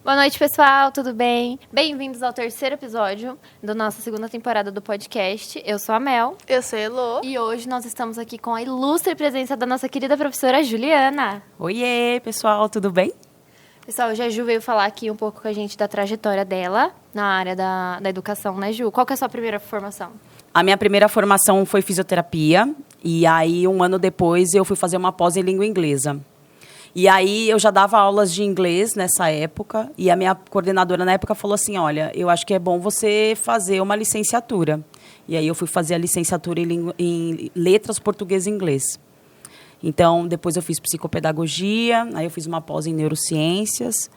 Boa noite, pessoal, tudo bem? Bem-vindos ao terceiro episódio da nossa segunda temporada do podcast. Eu sou a Mel. Eu sou a Elô. E hoje nós estamos aqui com a ilustre presença da nossa querida professora Juliana. Oiê, pessoal, tudo bem? Pessoal, a Ju veio falar aqui um pouco com a gente da trajetória dela na área da educação, né, Ju? Qual que é a sua primeira formação? A minha primeira formação foi fisioterapia, e aí um ano depois eu fui fazer uma pós em língua inglesa. E aí eu já dava aulas de inglês nessa época, e a minha coordenadora na época falou assim, olha, eu acho que é bom você fazer uma licenciatura. E aí eu fui fazer a licenciatura em letras português e inglês. Então, depois eu fiz psicopedagogia, aí eu fiz uma pós em neurociências.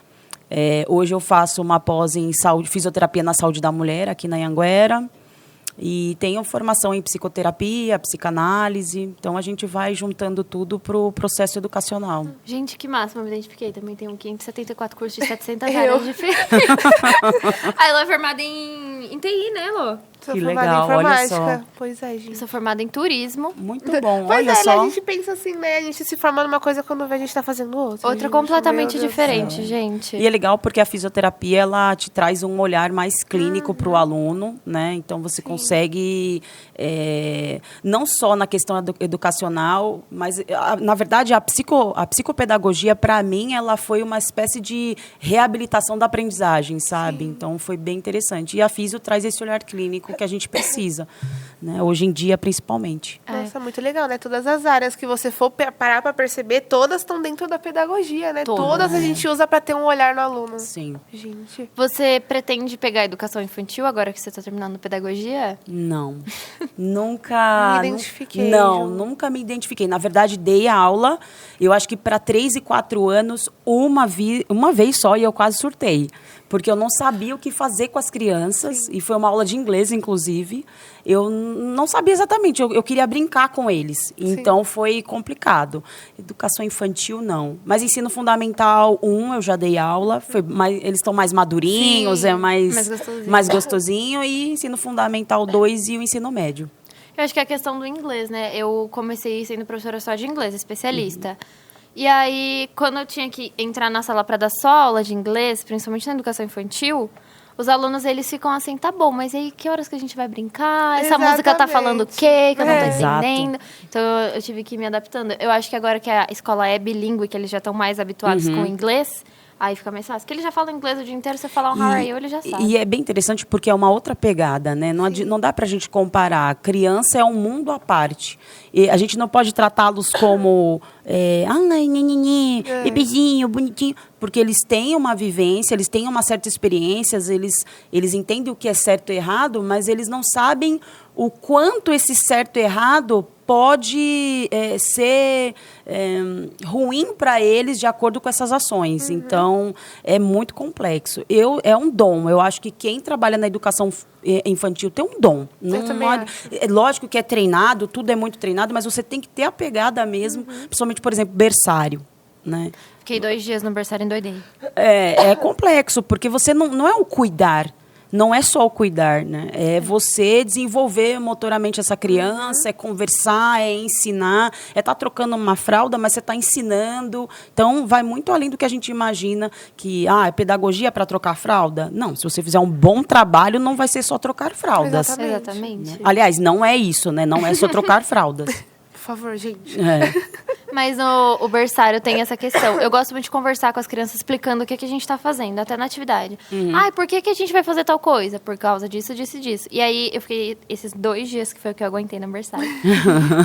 Hoje eu faço uma pós em fisioterapia na saúde da mulher, aqui na Anhanguera. E tenho formação em psicoterapia, psicanálise. Então, a gente vai juntando tudo para o processo educacional. Gente, que máximo, eu me identifiquei. Também tenho 574 cursos de 700 áreas diferentes. Aí ela é formada em TI, né, Lô? Sou que formada legal, em informática. olha só. Pois é, Eu gente. sou formada em turismo. Muito bom, Pois olha é, só. a gente pensa assim, né? A gente se forma numa coisa quando vê a gente tá fazendo outra. Outra gente. completamente Meu Deus do diferente, céu. gente. E é legal porque a fisioterapia, ela te traz um olhar mais clínico para o aluno, né? Então, você consegue, não só na questão educacional, mas, na verdade, a psicopedagogia, para mim, ela foi uma espécie de reabilitação da aprendizagem, sabe? Sim. Então, foi bem interessante. E a fisio traz esse olhar clínico que a gente precisa, né? Hoje em dia, principalmente. Nossa, muito legal, né? Todas as áreas que você for parar pra perceber, todas estão dentro da pedagogia, né? Todas a gente usa pra ter um olhar no aluno. Sim. Gente. Você pretende pegar educação infantil agora que você está terminando pedagogia? Não. Nunca. Me identifiquei, Não, Ju. nunca me identifiquei. Na verdade, dei aula, eu acho que para 3 e 4 anos, uma vez só, e eu quase surtei. Porque eu não sabia o que fazer com as crianças, e foi uma aula de inglês, inclusive. Eu não sabia exatamente, eu queria brincar com eles. Então, foi complicado. Educação infantil, não. Mas ensino fundamental 1, eu já dei aula. Eles estão mais madurinhos, Sim, é mais gostosinho. mais gostosinho. E ensino fundamental 2 e o ensino médio. Eu acho que é a questão do inglês, né? Eu comecei sendo professora só de inglês, especialista. E aí, quando eu tinha que entrar na sala para dar só aula de inglês, principalmente na educação infantil, os alunos, eles ficam assim, tá bom, mas aí que horas que a gente vai brincar? Essa música tá falando o quê? Que eu não tô Exato. entendendo. Então, eu tive que ir me adaptando. Eu acho que agora que a escola é bilíngue, que eles já estão mais habituados com o inglês, aí fica mais fácil. Porque eles já falam inglês o dia inteiro, você falar um how are you, ele já sabe. E é bem interessante porque é uma outra pegada, né? Não dá pra gente comparar. Criança é um mundo à parte. E a gente não pode tratá-los como bebezinho, bonitinho, porque eles têm uma vivência, eles têm uma certa experiência, eles entendem o que é certo e errado, mas eles não sabem o quanto esse certo e errado pode ser ruim para eles de acordo com essas ações. Então, é muito complexo. É um dom. Eu acho que quem trabalha na educação infantil tem um dom. É lógico que é treinado, tudo é muito treinado, mas você tem que ter a pegada mesmo, principalmente, por exemplo, berçário. Né? Fiquei 2 dias no berçário e endoidei. É complexo, porque você não é o cuidar. Não é só o cuidar, né? É você desenvolver motoramente essa criança, é conversar, é ensinar, é estar trocando uma fralda, mas você está ensinando. Então, vai muito além do que a gente imagina, que é pedagogia para trocar fralda. Não, se você fizer um bom trabalho, não vai ser só trocar fraldas. Exatamente. Né? Aliás, não é isso, né? Não é só trocar fraldas. Por favor, gente. Mas o berçário tem essa questão. Eu gosto muito de conversar com as crianças explicando o que a gente está fazendo, até na atividade. Por que a gente vai fazer tal coisa? Por causa disso, disso e disso. E aí, eu fiquei esses 2 dias, que foi o que eu aguentei no berçário.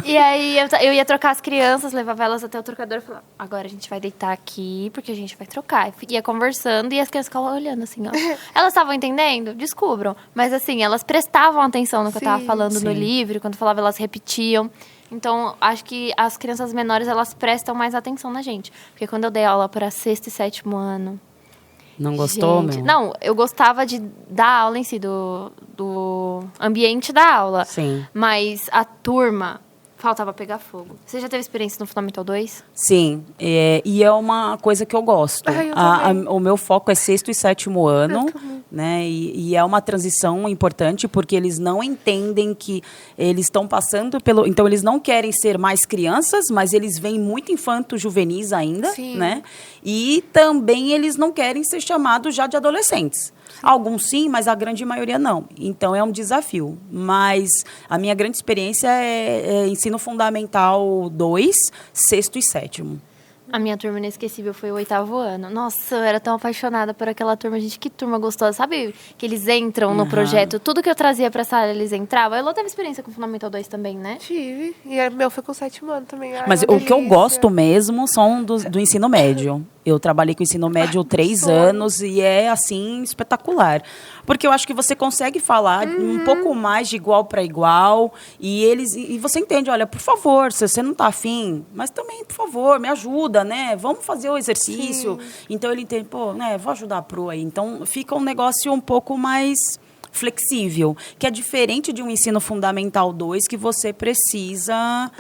E aí, eu ia trocar as crianças, levava elas até o trocador e falava, agora a gente vai deitar aqui, porque a gente vai trocar. Ia conversando e as crianças ficavam olhando assim, ó. Elas estavam entendendo? Descubram. Mas assim, elas prestavam atenção no que eu estava falando no livro, quando eu falava, elas repetiam. Então, acho que as crianças menores, elas prestam mais atenção na gente. Porque quando eu dei aula para 6º e 7º ano... Não gostou, gente, meu? Não, eu gostava de dar aula em si, do ambiente da aula. Sim. Mas a turma faltava pegar fogo. Você já teve experiência no Fundamental 2? Sim, e é uma coisa que eu gosto. Eu também. O meu foco é 6º e 7º ano, né? E é uma transição importante porque eles não entendem que eles estão passando pelo... Então, eles não querem ser mais crianças, mas eles vêm muito infanto-juvenis ainda, Sim. né? E também eles não querem ser chamados já de adolescentes. Alguns sim, mas a grande maioria não. Então, é um desafio. Mas a minha grande experiência é ensino fundamental 2, sexto e sétimo. A minha turma inesquecível foi o 8º ano. Nossa, eu era tão apaixonada por aquela turma. Gente, que turma gostosa. Sabe que eles entram no projeto, tudo que eu trazia pra sala, eles entravam. A Elô teve experiência com o Fundamental 2 também, né? Tive. E o meu foi com 7º ano também. Ai, Mas uma o que eu delícia. gosto mesmo são do ensino médio. Eu trabalhei com o ensino médio 3 anos e é, assim, espetacular. Porque eu acho que você consegue falar um pouco mais de igual para igual e você entende, olha, por favor, se você não está afim, mas também, por favor, me ajuda, né? Vamos fazer o exercício. Sim. Então, ele entende, pô, né, vou ajudar a Pro aí. Então, fica um negócio um pouco mais flexível, que é diferente de um ensino fundamental 2, que você precisa...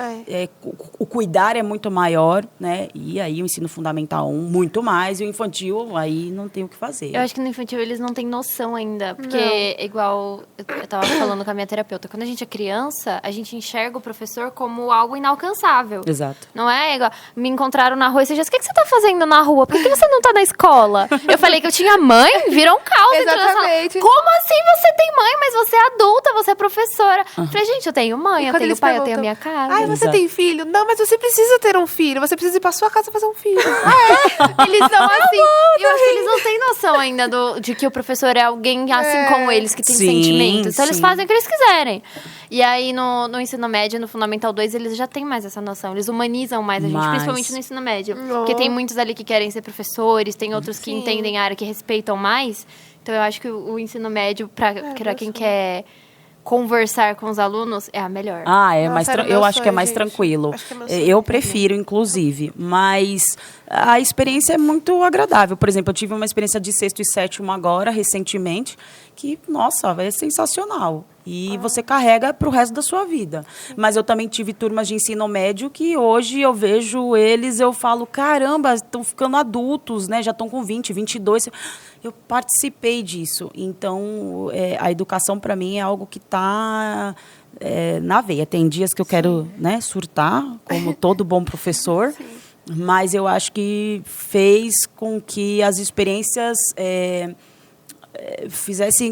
o cuidar é muito maior, né? E aí o ensino fundamental 1, muito mais. E o infantil, aí não tem o que fazer. Eu acho que no infantil eles não têm noção ainda. Porque, igual eu tava falando com a minha terapeuta, quando a gente é criança, a gente enxerga o professor como algo inalcançável. Exato. Não é igual, me encontraram na rua e você diz, o que você tá fazendo na rua? Por que você não tá na escola? Eu falei que eu tinha mãe, virou um caos. Exatamente. Como assim você tem mãe, mas você é adulta, você é professora? Eu falei, gente, eu tenho mãe, eu tenho pai, eu tenho a minha casa. Ai, você Exato. tem filho? Não, mas você precisa ter um filho. Você precisa ir pra sua casa fazer um filho. Eles são assim. Eu acho que eles não têm noção ainda de que o professor é alguém assim como eles, que tem sentimentos. Então, eles fazem o que eles quiserem. E aí, no ensino médio, no Fundamental 2, eles já têm mais essa noção. Eles humanizam mais a gente, principalmente no ensino médio. Porque tem muitos ali que querem ser professores, tem outros que entendem a área, que respeitam mais. Então, eu acho que o ensino médio, pra quem quer conversar com os alunos, é a melhor. Eu acho que é mais tranquilo. Eu prefiro, inclusive, mas a experiência é muito agradável. Por exemplo, eu tive uma experiência de 6º e 7º agora, recentemente, que, nossa, é sensacional. E você carrega para o resto da sua vida. Mas eu também tive turmas de ensino médio que hoje eu vejo eles, eu falo, caramba, estão ficando adultos, né? Já estão com 20, 22. Eu participei disso. Então, a educação, para mim, é algo que está na veia. Tem dias que eu quero, né, surtar, como todo bom professor. Sim. Mas eu acho que fez com que as experiências... fizessem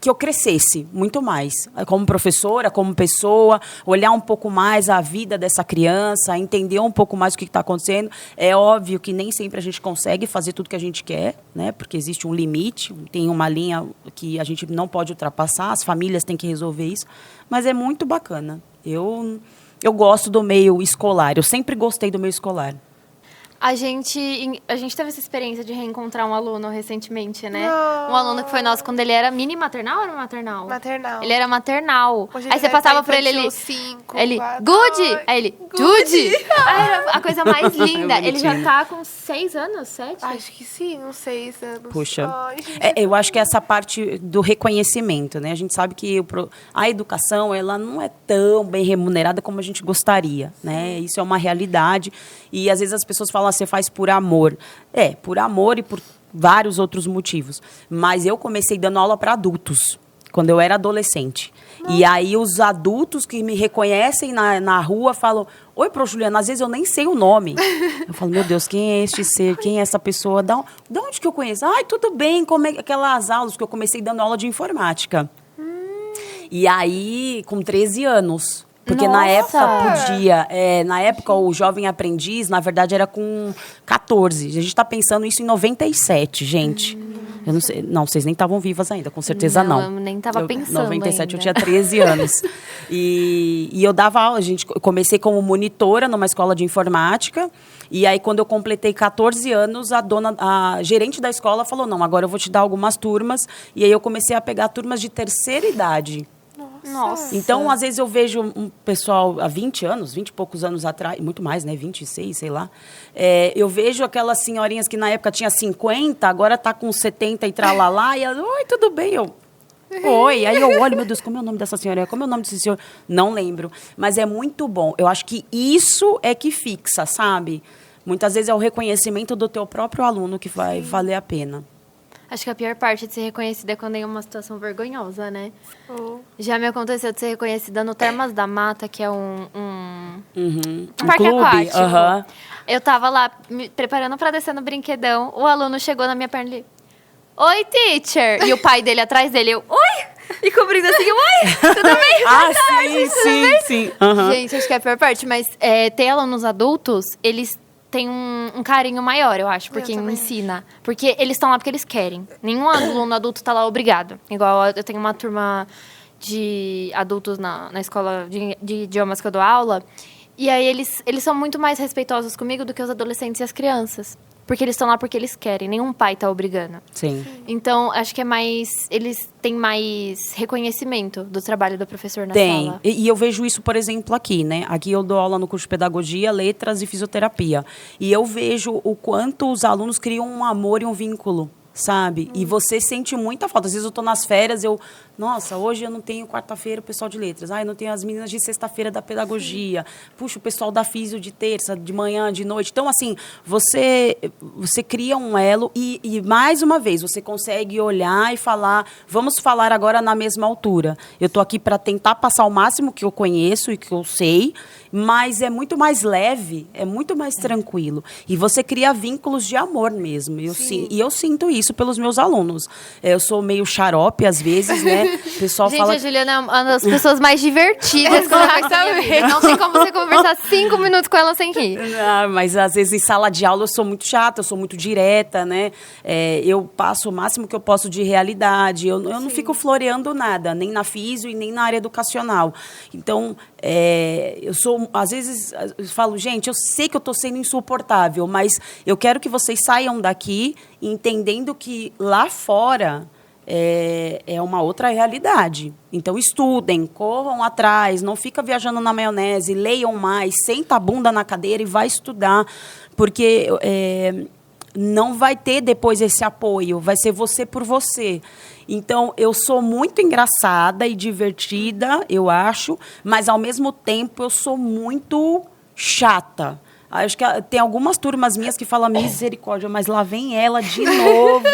que eu crescesse muito mais, como professora, como pessoa, olhar um pouco mais a vida dessa criança, entender um pouco mais o que está acontecendo. É óbvio que nem sempre a gente consegue fazer tudo que a gente quer, né? Porque existe um limite, tem uma linha que a gente não pode ultrapassar, as famílias têm que resolver isso, mas é muito bacana. Eu gosto do meio escolar, eu sempre gostei do meio escolar. A gente teve essa experiência de reencontrar um aluno recentemente, né? Um aluno que foi nosso quando ele era mini maternal ou era maternal? Maternal. Ele era maternal. Hoje aí você passava por ele, ele, Good! Aí ele, Judy! Aí era a coisa mais linda. Ele já tá com 6 anos, 7? Acho que sim, uns 6 anos. Puxa. Eu acho que essa parte do reconhecimento, né? A gente sabe que a educação, ela não é tão bem remunerada como a gente gostaria, né? Isso é uma realidade. E às vezes as pessoas falam, você faz por amor. Por amor e por vários outros motivos. Mas eu comecei dando aula para adultos, quando eu era adolescente. Nossa. E aí os adultos que me reconhecem na rua falam, oi, Pro Juliana, às vezes eu nem sei o nome. Eu falo, meu Deus, quem é este ser? Quem é essa pessoa? Da onde que eu conheço? Ai, tudo bem, como é aquelas aulas que eu comecei dando aula de informática. E aí, com 13 anos... Porque na época podia... na época, o jovem aprendiz, na verdade, era com 14. A gente está pensando isso em 97, gente. Eu não sei... Não, vocês nem estavam vivas ainda, com certeza não. Eu nem estava pensando 97, ainda. Eu tinha ainda. 13 anos. E eu dava aula. Eu comecei como monitora numa escola de informática. E aí, quando eu completei 14 anos, a gerente da escola falou, não, agora eu vou te dar algumas turmas. E aí, eu comecei a pegar turmas de terceira idade. Nossa. Então, às vezes eu vejo um pessoal há 20 anos, 20 e poucos anos atrás, muito mais, né? 26, sei lá. Eu vejo aquelas senhorinhas que na época tinha 50, agora tá com 70 e tralalá, e ela, oi, tudo bem? Oi. Aí eu olho, meu Deus, como é o nome dessa senhora? Como é o nome desse senhor? Não lembro. Mas é muito bom. Eu acho que isso é que fixa, sabe? Muitas vezes é o reconhecimento do teu próprio aluno que vai valer a pena. Acho que a pior parte de ser reconhecida é quando é uma situação vergonhosa, né? Oh. Já me aconteceu de ser reconhecida no Termas da Mata, que é um parque clube, aquático. aham. Eu tava lá me preparando pra descer no brinquedão, o aluno chegou na minha perna e... Oi, teacher! E o pai dele atrás dele, eu... Oi! E cobrindo assim, oi! Tudo bem? Ah, sim. Aham. Gente, acho que é a pior parte, mas ter alunos adultos, eles têm um carinho maior, eu acho, por quem também ensina. Porque eles estão lá porque eles querem. Nenhum aluno adulto tá lá obrigado. Igual eu tenho uma turma de adultos na escola de idiomas que eu dou aula, e aí eles são muito mais respeitosos comigo do que os adolescentes e as crianças. Porque eles estão lá porque eles querem, nenhum pai tá obrigando. Sim. Então, acho que é mais... Eles têm mais reconhecimento do trabalho do professor na Tem. sala. E eu vejo isso, por exemplo, aqui, né? Aqui eu dou aula no curso de Pedagogia, Letras e Fisioterapia. E eu vejo o quanto os alunos criam um amor e um vínculo, sabe? E você sente muita falta. Às vezes eu tô nas férias, nossa, hoje eu não tenho quarta-feira o pessoal de letras. Eu não tenho as meninas de sexta-feira da pedagogia. Puxa, o pessoal da físio de terça, de manhã, de noite. Então, assim, você cria um elo e, mais uma vez, você consegue olhar e falar, vamos falar agora na mesma altura. Eu tô aqui para tentar passar o máximo que eu conheço e que eu sei, mas é muito mais leve, é muito mais tranquilo. E você cria vínculos de amor mesmo. E eu sinto isso pelos meus alunos. Eu sou meio xarope, às vezes, né? O pessoal Gente, fala... a Juliana é uma das pessoas mais divertidas que eu já conheci. Não tem como você conversar 5 minutos com ela sem rir. Não, mas às vezes em sala de aula eu sou muito chata, eu sou muito direta, né? Eu passo o máximo que eu posso de realidade. Eu não fico floreando nada, nem na físio e nem na área educacional. Então, eu sou... Às vezes eu falo, gente, eu sei que eu estou sendo insuportável, mas eu quero que vocês saiam daqui entendendo que lá fora... É uma outra realidade. Então, estudem, corram atrás, não fica viajando na maionese, leiam mais, senta a bunda na cadeira e vai estudar, porque não vai ter depois esse apoio, vai ser você por você. Então, eu sou muito engraçada e divertida, eu acho, mas, ao mesmo tempo, eu sou muito chata. Acho que tem algumas turmas minhas que falam misericórdia, mas lá vem ela de novo,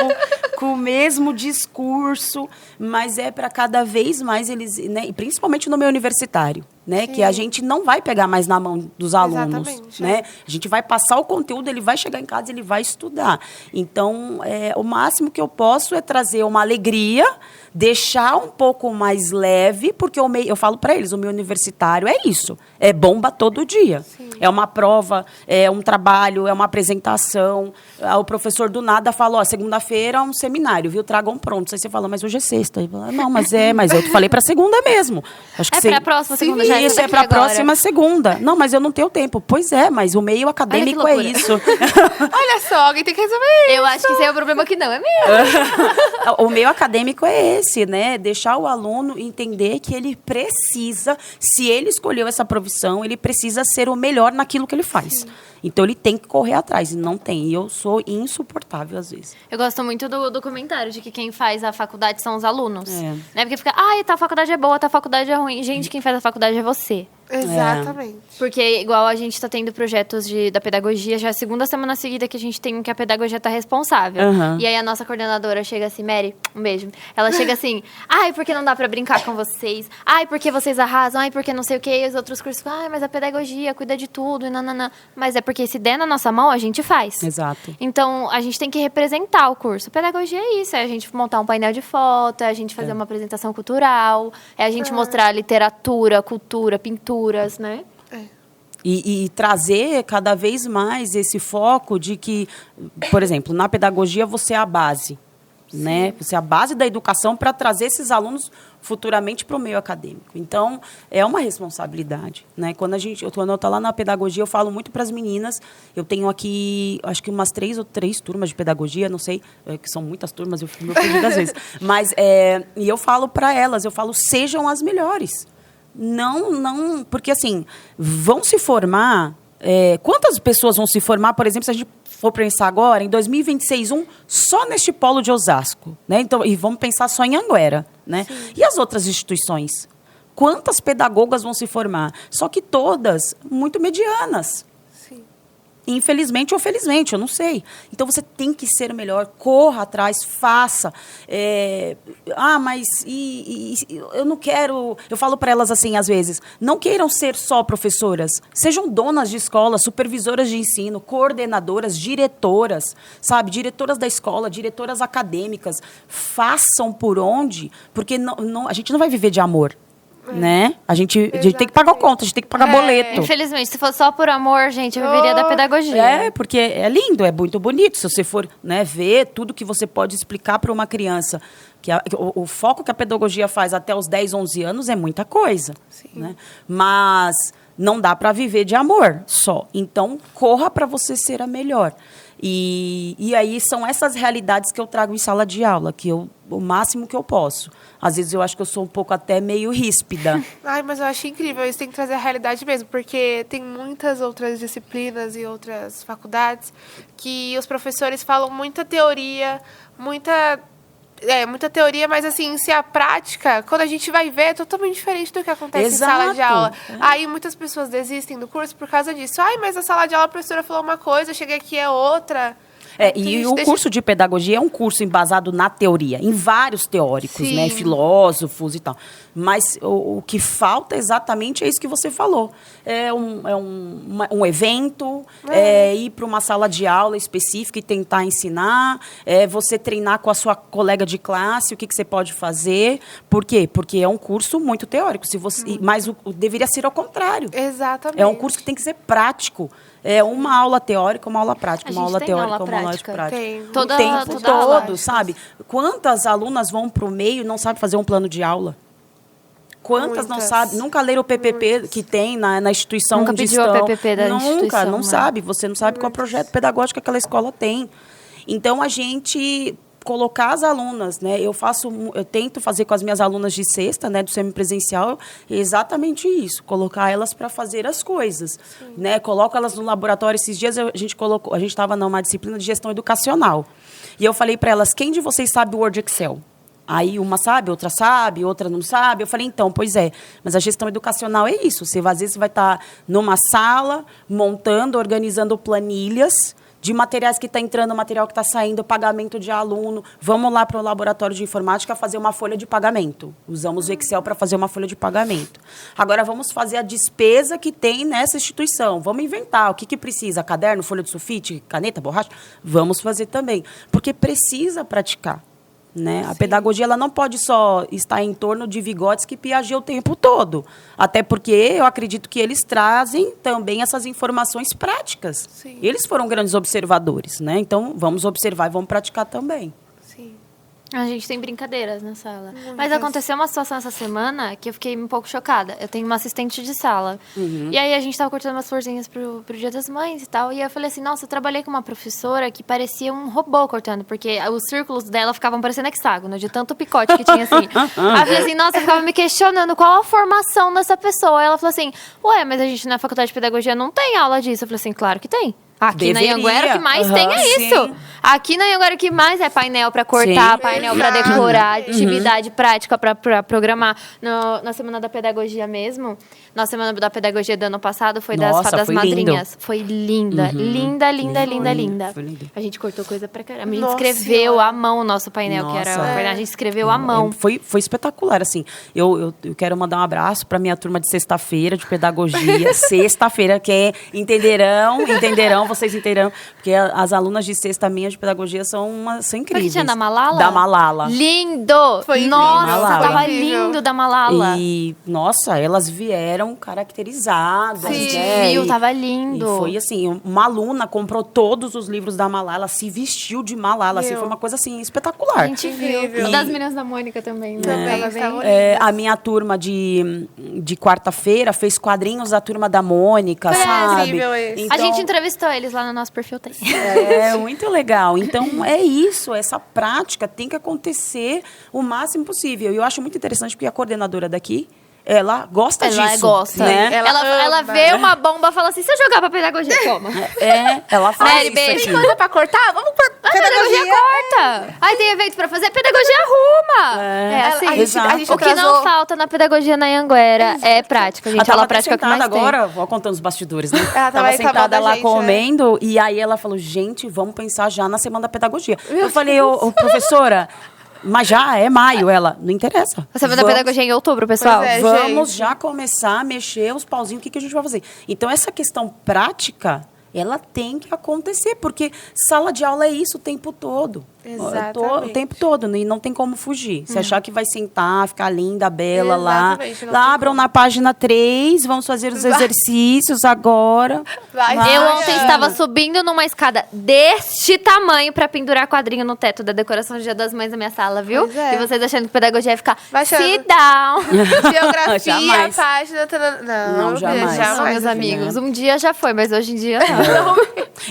com o mesmo discurso, mas é para cada vez mais eles, né, principalmente no meio universitário, né, que a gente não vai pegar mais na mão dos alunos, né? A gente vai passar o conteúdo, ele vai chegar em casa, ele vai estudar. Então, o máximo que eu posso é trazer uma alegria, deixar um pouco mais leve, porque eu falo para eles, o meio universitário é isso, é bomba todo dia. Sim. É uma prova, é um trabalho, é uma apresentação. O professor do nada fala, segunda-feira é um seminário, viu? Tragam prontos. Aí você fala, mas hoje é sexta. Aí fala, não, mas eu falei para segunda mesmo. Acho que para a próxima segunda já. Isso é para a próxima segunda. Não, mas eu não tenho tempo. Pois é, mas o meio acadêmico é isso. Olha só, alguém tem que resolver isso. Eu acho que esse é o problema que não é meu. O meio acadêmico é esse, né? Deixar o aluno entender que ele precisa, se ele escolheu essa profissão, ele precisa ser o melhor naquilo que ele faz. Sim. Então, ele tem que correr atrás, e não tem. E eu sou insuportável, às vezes. Eu gosto muito do comentário de que quem faz a faculdade são os alunos. Né? Porque fica, tal faculdade é boa, tal faculdade é ruim. Gente, quem faz a faculdade é você. Exatamente. Porque, igual a gente tá tendo projetos da pedagogia, já é a segunda semana seguida que a gente tem que a pedagogia tá responsável. Uhum. E aí a nossa coordenadora chega assim, Mary, um beijo. Ela chega assim, porque não dá pra brincar com vocês? Porque vocês arrasam? Porque não sei o que. E os outros cursos, mas a pedagogia cuida de tudo, e nananã. Mas é porque se der na nossa mão, a gente faz. Exato. Então, a gente tem que representar o curso. Pedagogia é isso, é a gente montar um painel de foto, é a gente fazer uma apresentação cultural, é a gente mostrar literatura, cultura, pinturas, né? E trazer cada vez mais esse foco de que, por exemplo, na pedagogia você é a base, né? Você é a base da educação para trazer esses alunos futuramente para o meio acadêmico. Então, é uma responsabilidade, né? Quando eu estou lá na pedagogia, eu falo muito para as meninas, eu tenho aqui, acho que umas 3 turmas de pedagogia, não sei, que são muitas turmas, eu fico meio perdida às vezes, mas, e eu falo para elas, sejam as melhores. Não, porque assim, vão se formar, quantas pessoas vão se formar, por exemplo, se a gente for pensar agora, em 2026, só neste polo de Osasco, né? Então, e vamos pensar só em Anguera, né? Sim. E as outras instituições? Quantas pedagogas vão se formar? Só que todas muito medianas. Sim. Infelizmente ou felizmente, eu não sei. Então, você tem que ser o melhor, corra atrás, faça. Mas eu não quero... Eu falo para elas assim, às vezes, não queiram ser só professoras. Sejam donas de escola, supervisoras de ensino, coordenadoras, diretoras, sabe? Diretoras da escola, diretoras acadêmicas. Façam por onde, porque a gente não vai viver de amor. Né? A gente tem que pagar conta, a gente tem que pagar boleto. Infelizmente, se fosse só por amor, gente, eu viveria da pedagogia. Porque é lindo, é muito bonito. Se você for, né, ver tudo que você pode explicar para uma criança, que o foco que a pedagogia faz até os 10, 11 anos é muita coisa. Né? Mas não dá para viver de amor só. Então, corra para você ser a melhor. E aí são essas realidades que eu trago em sala de aula, o máximo que eu posso. Às vezes eu acho que eu sou um pouco até meio ríspida. Ai, mas eu acho incrível, isso tem que trazer a realidade mesmo, porque tem muitas outras disciplinas e outras faculdades que os professores falam muita teoria, muita teoria, mas assim, se a prática, quando a gente vai ver, é totalmente diferente do que acontece em sala de aula. Aí muitas pessoas desistem do curso por causa disso. Ai, mas na sala de aula a professora falou uma coisa, eu cheguei aqui é outra. E o curso de pedagogia é um curso embasado na teoria, em vários teóricos, né, filósofos e tal. Mas o que falta exatamente é isso que você falou. É um evento, ir para uma sala de aula específica e tentar ensinar, você treinar com a sua colega de classe, o que você pode fazer. Por quê? Porque é um curso muito teórico. Mas deveria ser ao contrário. Exatamente. É um curso que tem que ser prático. É uma aula teórica, uma aula prática, uma aula teórica, uma aula prática. Tem. O tempo todo, sabe? Quantas alunas vão para o meio e não sabem fazer um plano de aula? Quantas não sabem? Nunca leram o PPP que tem na instituição nunca onde estão? Nunca pediu o PPP da instituição. Nunca, não sabe. Você não sabe qual é o projeto pedagógico que aquela escola tem. Então, a gente... colocar as alunas, né? Eu tento fazer com as minhas alunas de sexta, né, do semipresencial, exatamente isso, colocar elas para fazer as coisas, né? Coloco elas no laboratório. Esses dias a gente estava numa disciplina de gestão educacional. E eu falei para elas, quem de vocês sabe o Word Excel? Aí uma sabe, outra não sabe. Eu falei, então, pois é. Mas a gestão educacional é isso. Às vezes, você vai estar numa sala, montando, organizando planilhas de materiais que está entrando, material que está saindo, pagamento de aluno. Vamos lá para o laboratório de informática fazer uma folha de pagamento. Usamos o Excel para fazer uma folha de pagamento. Agora, vamos fazer a despesa que tem nessa instituição. Vamos inventar. O que precisa? Caderno, folha de sulfite, caneta, borracha? Vamos fazer também. Porque precisa praticar. Né? A pedagogia ela não pode só estar em torno de Vygotsky e Piaget o tempo todo. Até porque eu acredito que eles trazem também essas informações práticas. Sim. Eles foram grandes observadores, né? Então, vamos observar e vamos praticar também. Sim. A gente tem brincadeiras na sala. Mas aconteceu uma situação essa semana que eu fiquei um pouco chocada. Eu tenho uma assistente de sala. E aí a gente tava cortando umas florzinhas pro Dia das Mães e tal. E eu falei assim, nossa, eu trabalhei com uma professora que parecia um robô cortando. Porque os círculos dela ficavam parecendo hexágono, de tanto picote que tinha assim. Aí eu falei assim, nossa, eu ficava me questionando qual a formação dessa pessoa. Aí ela falou assim, ué, mas a gente na faculdade de pedagogia não tem aula disso. Eu falei assim, claro que tem. Aqui na Anhanguera o que mais tem é isso. Sim. Aqui na Anhanguera o que mais é painel para cortar, painel para decorar, atividade prática para programar. Na Semana da Pedagogia mesmo, na Semana da Pedagogia do ano passado foi das fadas madrinhas. Lindo. Foi linda, linda. Foi lindo. A gente cortou coisa pra caramba. A gente escreveu à mão o nosso painel, que era a gente escreveu à mão. Foi espetacular, assim. Eu quero mandar um abraço para minha turma de sexta-feira de pedagogia. Sexta-feira, que entenderão, vocês entenderão, porque as alunas de sexta minha de pedagogia são incríveis. Foi que tinha da Malala? Da Malala. Lindo! Foi nossa, Malala. tava lindo da Malala. E, nossa, elas vieram caracterizadas. Sim, né? viu? Tava lindo. E foi assim, uma aluna comprou todos os livros da Malala, se vestiu de Malala, assim, foi uma coisa assim, espetacular. A gente viu. Das meninas da Mônica também. Também, a minha turma de quarta-feira fez quadrinhos da turma da Mônica, sabe? Incrível esse. Então, a gente entrevistou eles lá no nosso perfil. Tem. É muito legal. Então, é isso. Essa prática tem que acontecer o máximo possível. E eu acho muito interessante porque a coordenadora daqui, ela gosta Ela disso. gosta. Né? ama. Ela vê uma bomba e fala assim, se eu jogar pra pedagogia, toma. Ela faz Mary, isso beijo. aqui. Tem coisa pra cortar? Vamos pra A pedagogia corta. Aí tem evento pra fazer, pedagogia arruma. É assim. a gente O que não atrasou. falta na pedagogia na Anhanguera é prática, gente. Ela Ela tava prática que sentada mais tem. agora, vou contando os bastidores, né? Ela tava aí sentada acabando a lá gente, comendo, e aí ela falou, gente, vamos pensar já na semana da pedagogia. Eu falei, ô, professora, mas já é maio. Ela, não interessa. A semana da pedagogia é em outubro, pessoal. Pois é. Vamos gente. já começar a mexer os pauzinhos, o que a gente vai fazer? Então, essa questão prática, ela tem que acontecer, porque sala de aula é isso o tempo todo. Exatamente. O tempo todo, e não tem como fugir. Se achar que vai sentar, ficar linda, bela lá. Exatamente, não Lá tem abram como. na página 3, vamos fazer os exercícios agora. Vai. Eu Vai. ontem estava subindo numa escada deste tamanho pra pendurar quadrinho no teto da decoração do Dia das Mães da minha sala, viu? Pois é. E vocês achando que pedagogia ia ficar Vai achando. sit down. Geografia, Jamais. página... Não, jamais. Não, meus amigos. Um dia já foi, mas hoje em dia não.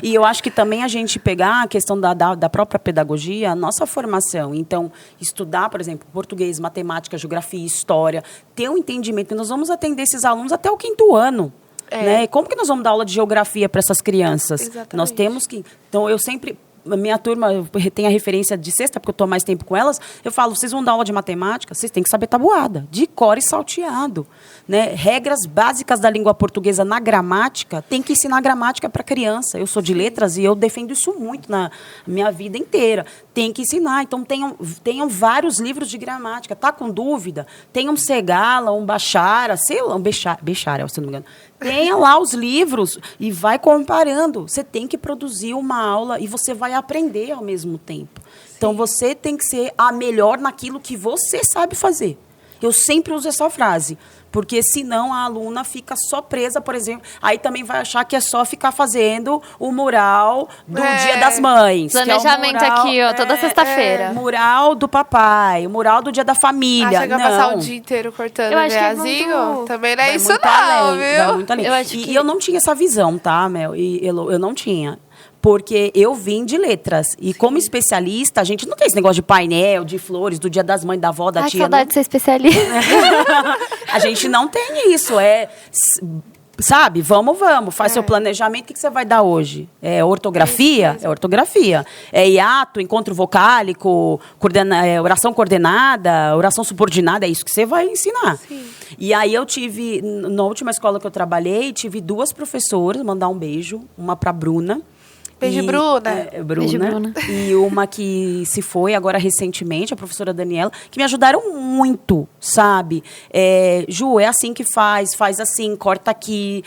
E eu acho que também a gente pegar a questão da própria pedagogia, a nossa formação. Então, estudar, por exemplo, português, matemática, geografia, história, ter um entendimento. Nós vamos atender esses alunos até o 5º ano. Né? Como que nós vamos dar aula de geografia para essas crianças? Exatamente. Nós temos que... Então, eu sempre... A minha turma, eu tenho a referência de sexta, porque eu estou mais tempo com elas. Eu falo, vocês vão dar aula de matemática, vocês têm que saber tabuada, de cor e salteado. Né? Regras básicas da língua portuguesa na gramática, tem que ensinar gramática para criança. Eu sou de letras e eu defendo isso muito na minha vida inteira. Tem que ensinar. Então, tenham vários livros de gramática. Tá com dúvida? Tem um Segala, um Bachara, sei lá, um Bechara, se não me engano. Tenha lá os livros e vai comparando. Você tem que produzir uma aula e você vai aprender ao mesmo tempo. Então, você tem que ser a melhor naquilo que você sabe fazer. Eu sempre uso essa frase, porque senão a aluna fica só presa, por exemplo, aí também vai achar que é só ficar fazendo o mural do Dia das Mães. Planejamento que é o mural, aqui, ó, toda sexta-feira. Mural do papai, o mural do Dia da Família. Chega a passar o dia inteiro cortando Eu acho que é veazinho? muito- Também não é Vai isso muito não, além, vai viu? muito além. Eu acho E que- eu não tinha essa visão, tá, Mel? Eu não tinha. Porque eu vim de letras. E como especialista, a gente não tem esse negócio de painel, de flores, do Dia das Mães, da avó, da Ai, que tia. saudade de ser especialista. A gente não tem isso. Sabe, vamos, faz seu planejamento. O que você vai dar hoje? É ortografia? É ortografia. É hiato, encontro vocálico, oração coordenada, oração subordinada, é isso que você vai ensinar. Sim. E aí eu tive, na última escola que eu trabalhei, tive 2 professoras, mandar um beijo, uma pra Bruna. Beijo, Bruna. Bruna. Beijo, Bruna. E uma que se foi agora recentemente, a professora Daniela, que me ajudaram muito, sabe? Ju, é assim que faz assim, corta aqui.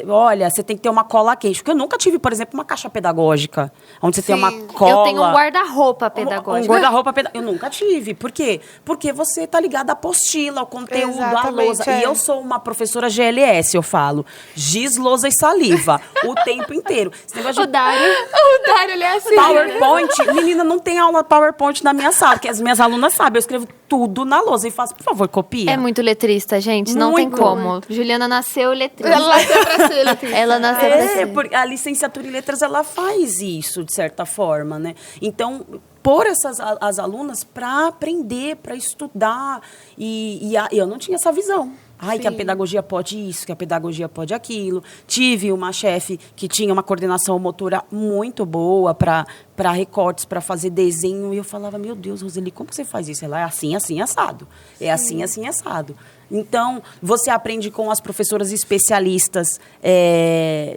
Olha, você tem que ter uma cola quente. Porque eu nunca tive, por exemplo, uma caixa pedagógica, onde você tem uma cola. Eu tenho um guarda-roupa pedagógico. Um guarda-roupa pedagógico. Eu nunca tive. Por quê? Porque você tá ligado à apostila, ao conteúdo, à Exatamente, lousa. E eu sou uma professora GLS, eu falo. Giz, lousa e saliva. O tempo inteiro. Esse negócio O de Dário. O Dário, ele é assim. PowerPoint. Menina, não tem aula PowerPoint na minha sala, porque as minhas alunas sabem. Eu escrevo tudo na lousa e faço, por favor, copia. É muito letrista, gente. Não tem Muito. como. Juliana nasceu letrista. Ela nasceu pra ser letrista. Ela nasceu pra ser. Porque a licenciatura em letras, ela faz isso, de certa forma, né? Então, pôr as alunas para aprender, para estudar. E eu não tinha essa visão. Ai, que a pedagogia pode isso, que a pedagogia pode aquilo. Tive uma chefe que tinha uma coordenação motora muito boa para recortes, para fazer desenho. E eu falava, meu Deus, Roseli, como você faz isso? Ela é assim, assim, assado. É assim, assim, assado. Então, você aprende com as professoras especialistas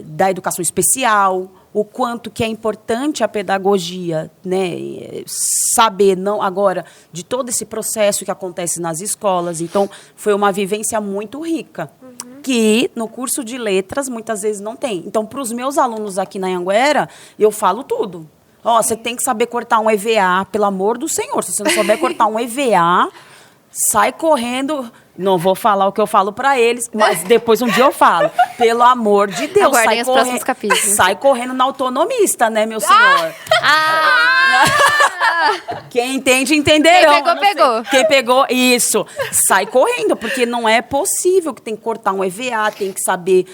da educação especial, o quanto que é importante a pedagogia, né? Saber, não agora, de todo esse processo que acontece nas escolas. Então, foi uma vivência muito rica, que no curso de letras muitas vezes não tem. Então, para os meus alunos aqui na Anhanguera, eu falo tudo. Ó, você tem que saber cortar um EVA, pelo amor do Senhor. Se você não souber cortar um EVA, sai correndo. Não vou falar o que eu falo para eles, mas depois um dia eu falo. Pelo amor de Deus, Aguardem os próximos capítulos. sai correndo na autonomista, né, meu senhor? Quem entende, entenderão. Quem pegou, pegou. Quem pegou, isso. Sai correndo, porque não é possível que tem que cortar um EVA, tem que saber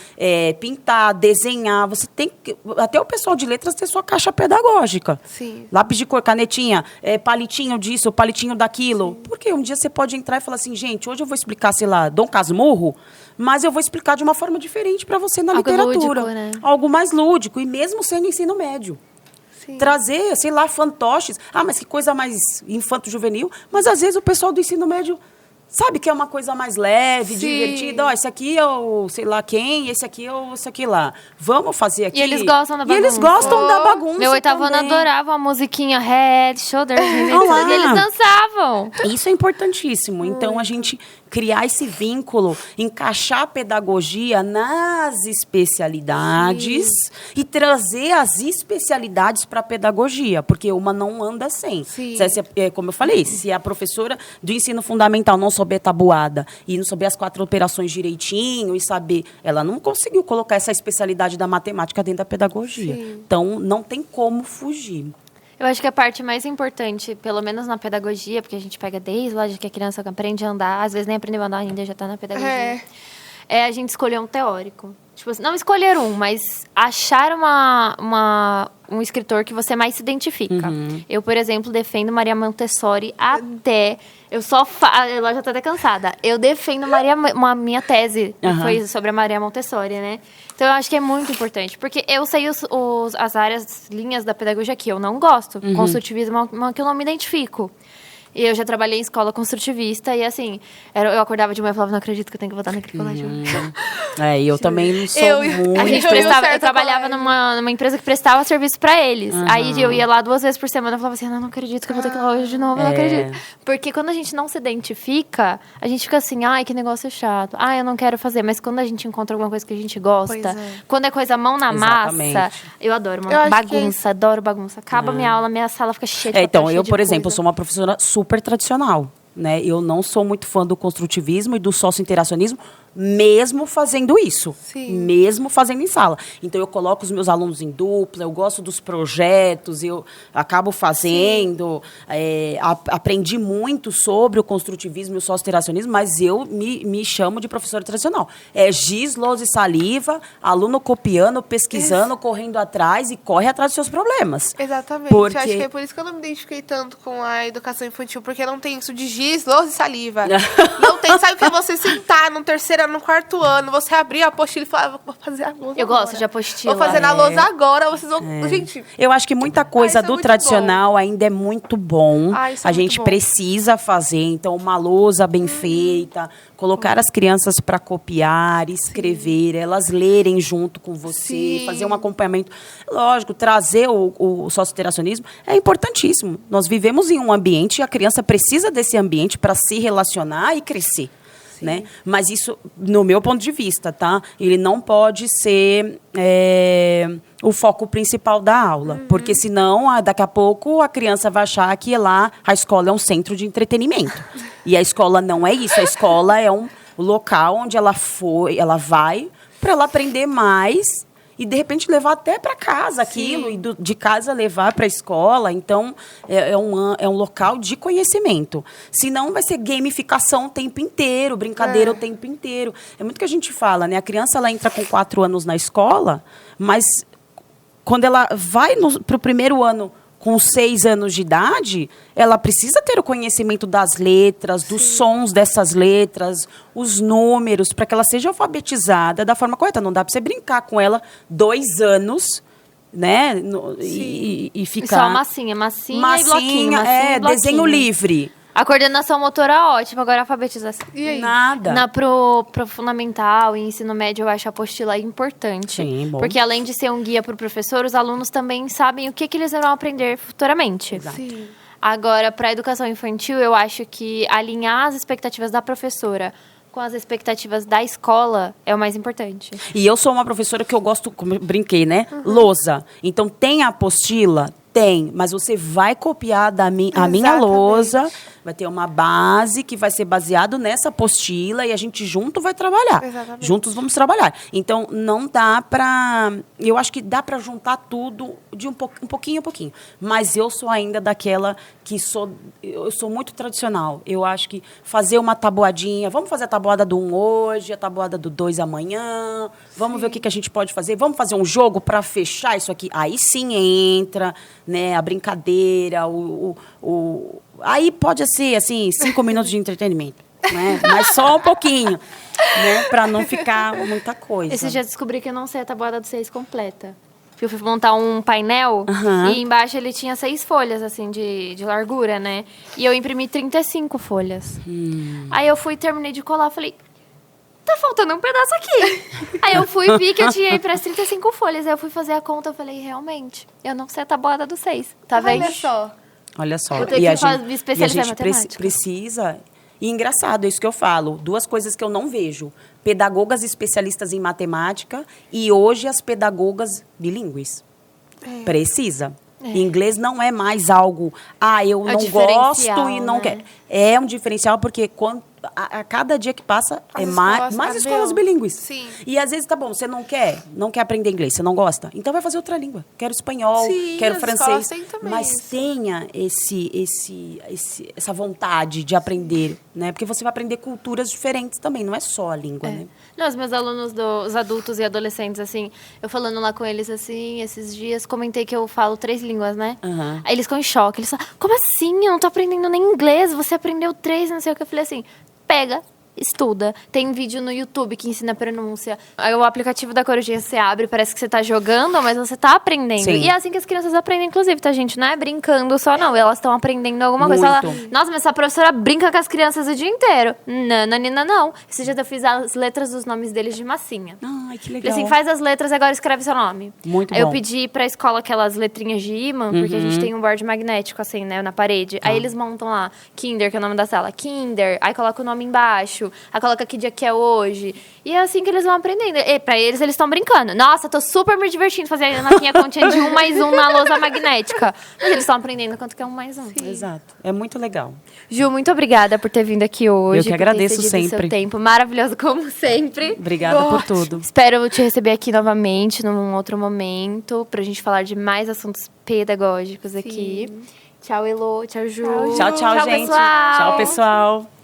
pintar, desenhar. Você tem que... Até o pessoal de letras tem sua caixa pedagógica. Sim. Lápis de cor, canetinha, palitinho disso, palitinho daquilo. Sim. Porque um dia você pode entrar e falar assim, gente, hoje eu vou explicar, sei lá, Dom Casmurro, mas eu vou explicar de uma forma diferente para você na Algo literatura. lúdico, né? Algo mais lúdico, e mesmo sendo ensino médio. Sim. Trazer, sei lá, fantoches. Ah, mas que coisa mais infanto-juvenil. Mas, às vezes, o pessoal do ensino médio sabe que é uma coisa mais leve, Sim. divertida. Ó, esse aqui é o sei lá quem, esse aqui é o esse aqui lá. Vamos fazer aqui. E eles gostam da E bagunça. eles gostam da bagunça. Meu oitavo ano também. adorava a musiquinha Head, Shoulders, Olá. e eles dançavam. Isso é importantíssimo. Então, a gente criar esse vínculo, encaixar a pedagogia nas especialidades e trazer as especialidades para a pedagogia, porque uma não anda sem. Sim. Como eu falei, se a professora do ensino fundamental não souber tabuada e não souber as 4 operações direitinho e saber, ela não conseguiu colocar essa especialidade da matemática dentro da pedagogia. Sim. Então, não tem como fugir. Eu acho que a parte mais importante, pelo menos na pedagogia, porque a gente pega desde lá de que a criança aprende a andar, às vezes nem aprendeu a andar ainda, já está na pedagogia. É a gente escolher um teórico. Tipo assim, não escolher um, mas achar um escritor que você mais se identifica. Eu, por exemplo, defendo Maria Montessori até... Ela já está até cansada. Eu defendo uma minha tese, que foi sobre a Maria Montessori, né? Então, eu acho que é muito importante. Porque eu sei as áreas, linhas da pedagogia que eu não gosto. Construtivismo é uma que eu não me identifico. E eu já trabalhei em escola construtivista e, assim, eu acordava de manhã e falava, não acredito que eu tenho que voltar naquele colégio. E eu também não sou muito... A gente eu trabalhava numa empresa que prestava serviço pra eles. Aí eu ia lá 2 vezes por semana e falava assim, não acredito que eu vou ter que ir lá hoje de novo, não acredito. Porque quando a gente não se identifica, a gente fica assim, ai, que negócio chato. Ai, eu não quero fazer. Mas quando a gente encontra alguma coisa que a gente gosta, quando é coisa mão na massa, eu adoro bagunça, adoro bagunça. Acaba minha aula, minha sala fica cheia de papel, Então, cheia eu, de por exemplo, coisa. sou uma professora super tradicional, né? Eu não sou muito fã do construtivismo e do sócio-interacionismo, mesmo fazendo isso. Sim. Mesmo fazendo em sala. Então, eu coloco os meus alunos em dupla, eu gosto dos projetos, eu acabo fazendo. Aprendi muito sobre o construtivismo e o sócio-interacionismo, mas eu me chamo de professora tradicional. É giz, lousa e saliva, aluno copiando, pesquisando, correndo atrás e corre atrás dos seus problemas. Exatamente. Porque... Acho que é por isso que eu não me identifiquei tanto com a educação infantil, porque não tem isso de giz, lousa e saliva. Não tem, sabe o que é você sentar no 3º, no 4º ano, você abrir a apostila e falar, vou fazer a lousa Eu agora. gosto de apostila. Vou fazer na lousa agora, vocês vão... Gente... Eu acho que muita coisa isso é do muito tradicional ainda é muito bom. Isso é A muito gente bom. precisa fazer, então, uma lousa bem feita, colocar as crianças para copiar, escrever, elas lerem junto com você, Sim. fazer um acompanhamento. Lógico, trazer o sócio-interacionismo é importantíssimo. Nós vivemos em um ambiente e a criança precisa desse ambiente para se relacionar e crescer. Né? Mas isso, no meu ponto de vista, tá? Ele não pode ser o foco principal da aula. Porque senão, daqui a pouco, a criança vai achar que lá a escola é um centro de entretenimento. E a escola não é isso. A escola é um local onde ela vai para ela aprender mais e, de repente, levar até para casa aquilo, e de casa levar para a escola. Então, é um local de conhecimento. Senão, vai ser gamificação o tempo inteiro, brincadeira o tempo inteiro. É muito que a gente fala, né? A criança, ela entra com 4 anos na escola, mas quando ela vai para o 1º ano com 6 anos de idade, ela precisa ter o conhecimento das letras, dos sons dessas letras, os números, para que ela seja alfabetizada da forma correta. Não dá para você brincar com ela 2 anos, né? E ficar... E só massinha e bloquinho. Massinha e bloquinho. Desenho livre. A coordenação motora ótima, agora a alfabetização. E aí? Nada. Pro fundamental e ensino médio, eu acho a apostila importante. Sim, bom. Porque além de ser um guia para o professor, os alunos também sabem o que eles vão aprender futuramente. Exato. Sim. Agora, para a educação infantil, eu acho que alinhar as expectativas da professora com as expectativas da escola é o mais importante. E eu sou uma professora que eu gosto, como eu brinquei, né? Lousa. Então, tem a apostila? Tem, mas você vai copiar a minha lousa vai ter uma base que vai ser baseado nessa apostila e a gente junto vai trabalhar. Exatamente. Juntos vamos trabalhar. Então, não dá pra... Eu acho que dá pra juntar tudo de um pouquinho a pouquinho. Mas eu sou ainda daquela que eu sou muito tradicional. Eu acho que fazer uma tabuadinha, vamos fazer a tabuada do 1 hoje, a tabuada do 2 amanhã, vamos ver o que a gente pode fazer, vamos fazer um jogo para fechar isso aqui. Aí sim entra, né, a brincadeira, aí pode ser, assim, 5 minutos de entretenimento, né? Mas só um pouquinho, né, para não ficar muita coisa. Esse dia eu descobri que eu não sei a tabuada do 6 completa. Eu fui montar um painel e embaixo ele tinha 6 folhas, assim, de largura, né? E eu imprimi 35 folhas. Aí eu fui, terminei de colar, falei, tá faltando um pedaço aqui. Aí eu fui, vi que eu tinha aí para as 35 folhas. Aí eu fui fazer a conta, eu falei, realmente, eu não sei a tabuada do 6. Tá vendo? Olha só. Olha só. Eu tenho que me especializar em matemática. Precisa... E engraçado, é isso que eu falo. 2 coisas que eu não vejo. Pedagogas especialistas em matemática e hoje as pedagogas bilíngues. Precisa. Inglês não é mais algo... eu não gosto e não quero. É um diferencial porque a cada dia que passa é mais escolas bilíngues. Sim. E às vezes, tá bom, você não quer aprender inglês, você não gosta, então vai fazer outra língua. Quero espanhol, Sim, quero as francês. escolas têm também Mas isso. tenha essa vontade de aprender, né? Porque você vai aprender culturas diferentes também, não é só a língua, né? Não, os meus alunos, os adultos e adolescentes, assim, eu falando lá com eles, assim, esses dias, comentei que eu falo 3 línguas, né? Aí eles ficam em choque. Eles falam, como assim? Eu não tô aprendendo nem inglês, você aprendeu 3, não sei o que. Eu falei assim, pega, estuda. Tem vídeo no YouTube que ensina a pronúncia. Aí o aplicativo da Corujinha você abre, parece que você tá jogando, mas você tá aprendendo. Sim. E é assim que as crianças aprendem, inclusive, tá, gente? Não é brincando só, não. Elas estão aprendendo alguma coisa. Muito. Fala, nossa, mas essa professora brinca com as crianças o dia inteiro. Nananina, não. Esse dia eu fiz as letras dos nomes deles de massinha. Ai, que Falei legal. assim, faz as letras e agora escreve seu nome. Muito Aí eu bom. pedi pra escola aquelas letrinhas de imã, porque a gente tem um board magnético, assim, né, na parede. Aí eles montam lá, Kinder, que é o nome da sala, Kinder. Aí coloca o nome embaixo. Aí coloca que dia que é hoje. E é assim que eles vão aprendendo. E pra eles estão brincando. Nossa, tô super me divertindo fazendo aqui a continha de 1 mais 1 na lousa magnética. Mas eles estão aprendendo quanto que é 1 mais 1. Exato. É muito legal. Ju, muito obrigada por ter vindo aqui hoje. Eu que agradeço por ter cedido sempre. seu tempo. Maravilhoso, como sempre. Obrigada por tudo. Espero te receber aqui novamente, num outro momento, pra gente falar de mais assuntos pedagógicos aqui. Tchau, Elô. Tchau, Ju. Tchau, gente. Pessoal. Tchau, pessoal.